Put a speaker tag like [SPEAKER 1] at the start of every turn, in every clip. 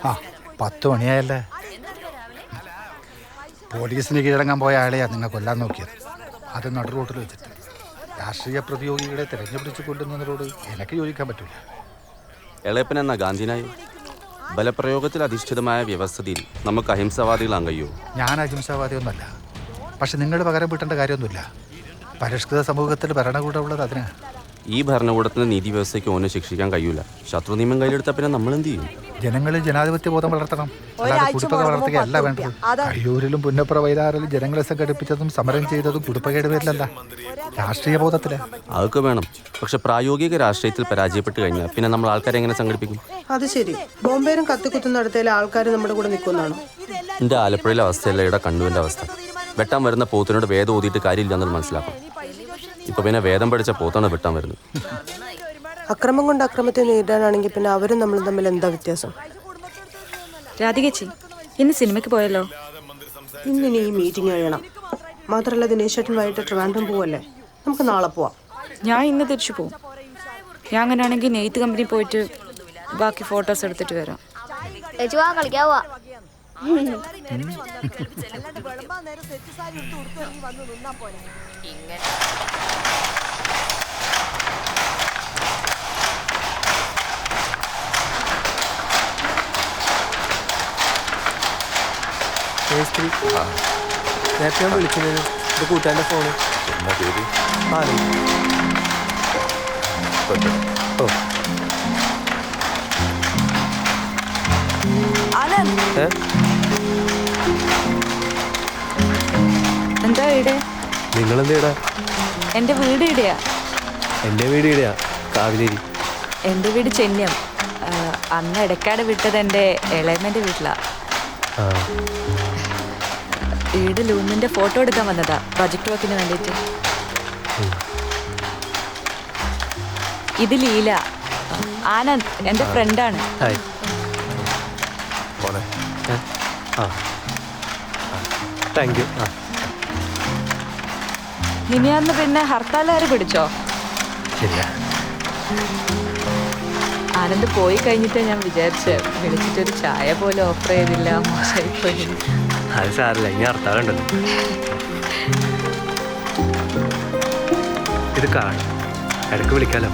[SPEAKER 1] ആ 10 മണിയായല്ലേ. പോലീസിന് കീഴടങ്ങാൻ പോയ ആളെയാ നിങ്ങൾ കൊല്ലാൻ നോക്കിയത്. അത് നടു റോട്ടിൽ വെച്ചിട്ട്. രാഷ്ട്രീയ പ്രതിയോഗികളെ തിരഞ്ഞുപിടിച്ച് കൊല്ലുന്നതിനോട് എനിക്ക് യോജിക്കാൻ പറ്റില്ല.
[SPEAKER 2] എളയപ്പനെന്ന ഗാന്ധിനായി ബലപ്രയോഗത്തിൽ അധിഷ്ഠിതമായ വ്യവസ്ഥിതിയിൽ നമുക്ക് അഹിംസവാദികളാൻ കഴിയൂ.
[SPEAKER 1] ഞാൻ അഹിംസാവാദിയൊന്നുമല്ല. പക്ഷെ നിങ്ങൾ പകരം വീട്ടേണ്ട കാര്യമൊന്നുമില്ല. പരിഷ്കൃത സമൂഹത്തിൽ ഭരണകൂടമുള്ളത് അതിന്.
[SPEAKER 2] ഈ ഭരണകൂടത്തിന് നീതി വ്യവസ്ഥയ്ക്ക് ഓനെ ശിക്ഷിക്കാൻ കഴിയൂല. ശത്രു നിയമം കയ്യിലെടുത്താൽ പിന്നെ നമ്മൾ എന്ത് ചെയ്യും?
[SPEAKER 1] ജനങ്ങളിൽ ജനാധിപത്യ ബോധം വളർത്തണം. അല്ലാതെ കുടിപ്പക വളർത്തുകയല്ല വേണ്ടത്. അയ്യൂരിലും പുന്നപ്ര വൈതാറിലും ജനങ്ങളെ സംഘടിപ്പിച്ചതും സമരം ചെയ്തതും കുടിപ്പകയുടെ പേരിലല്ല, രാഷ്ട്രീയ ബോധത്തില്.
[SPEAKER 2] അതൊക്കെ വേണം. പക്ഷെ പ്രായോഗിക രാഷ്ട്രീയത്തിൽ പരാജയപ്പെട്ട് കഴിഞ്ഞാൽ പിന്നെ നമ്മൾ ആൾക്കാരെ എങ്ങനെ സംഘടിപ്പിക്കും?
[SPEAKER 3] അത് ശരി. ബോംബേരും കത്തിക്കുത്തുന്നിടത്തേലെ ആൾക്കാർ നമ്മുടെ കൂടെ നിൽക്കുന്നതാണോ?
[SPEAKER 2] എൻ്റെ ആലപ്പുഴയിലെ അവസ്ഥയല്ല ഇവിടെ കണ്ണൂരിൻ്റെ അവസ്ഥ. വെട്ടാൻ വരുന്ന പോത്തിനോട് വേദം ഓതിയിട്ട് കാര്യമില്ല എന്നത് മനസ്സിലാക്കണം. ഇപ്പൊ പിന്നെ വേദം പഠിച്ച പോത്താണ് വെട്ടാൻ വരുന്നത്.
[SPEAKER 3] അക്രമം കൊണ്ട് അക്രമത്തെ നേരിടാനാണെങ്കിൽ പിന്നെ അവരും നമ്മളും തമ്മിൽ എന്താ വ്യത്യാസം?
[SPEAKER 4] രാധികച്ചി, ഇന്ന് സിനിമയ്ക്ക് പോയല്ലോ.
[SPEAKER 3] ഇന്നിനി ഈ മീറ്റിംഗ് കഴിയണം. മാത്രമല്ല ദിനേശ് ചേട്ടൻ വൈകിട്ട് ട്രിവാൻഡ്രം പോവല്ലേ, നമുക്ക് നാളെ പോവാം.
[SPEAKER 4] ഞാൻ ഇന്ന് തിരിച്ചു പോവും. ഞാൻ അങ്ങനെയാണെങ്കിൽ നെയ്ത്ത് കമ്പനി പോയിട്ട് ബാക്കി ഫോട്ടോസ് എടുത്തിട്ട് വരാം.
[SPEAKER 5] കളിക്കാവാ.
[SPEAKER 6] നേരത്തെ ഞാൻ വിളിക്കുന്നത് ഇത് കൂട്ടാൻ്റെ ഫോണ്.
[SPEAKER 7] എന്നാ പേര്?
[SPEAKER 6] ഓ
[SPEAKER 4] എന്താ വീട്?
[SPEAKER 6] നിങ്ങളെന്താ ഇടാ?
[SPEAKER 4] എൻ്റെ വീട് ഇവിടെയാ.
[SPEAKER 6] എൻ്റെ വീട് ഇവിടെയാ, കാവിലേരി.
[SPEAKER 4] എൻ്റെ വീട് ചെന്നം. അന്ന് ഇടയ്ക്കാട് വിട്ടത് എൻ്റെ ഇളയമ്മൻ്റെ വീട്ടിലാ. വീട് ലൂമിൻ്റെ ഫോട്ടോ എടുക്കാൻ വന്നതാ, പ്രൊജക്ട് വർക്കിന് വേണ്ടിയിട്ട്. ഇത് ലീല, ആനന്ദ് എൻ്റെ ഫ്രണ്ടാണ്.
[SPEAKER 6] Thank you.
[SPEAKER 4] മിനിയാന്ന് പിന്നെ ഹർത്താലുകാർ പിടിച്ചോ?
[SPEAKER 6] ശരിയാ.
[SPEAKER 4] ആനന്ദ് പോയി കഴിഞ്ഞിട്ട് ഞാൻ വിചാരിച്ച് വിളിച്ചിട്ടൊരു ചായ പോലും ഓഫർ ചെയ്തില്ല. മോശമായിപ്പോയി.
[SPEAKER 6] അത് സാറില്ല, ഇനി ഹർത്താലുണ്ടല്ലോ. ഇത് കാണും, ഇടയ്ക്ക് വിളിക്കാലോ.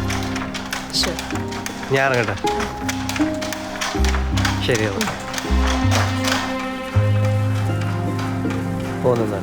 [SPEAKER 6] ഞാൻ ഇറങ്ങട്ടെ. ശരിയാവും. പോകുന്ന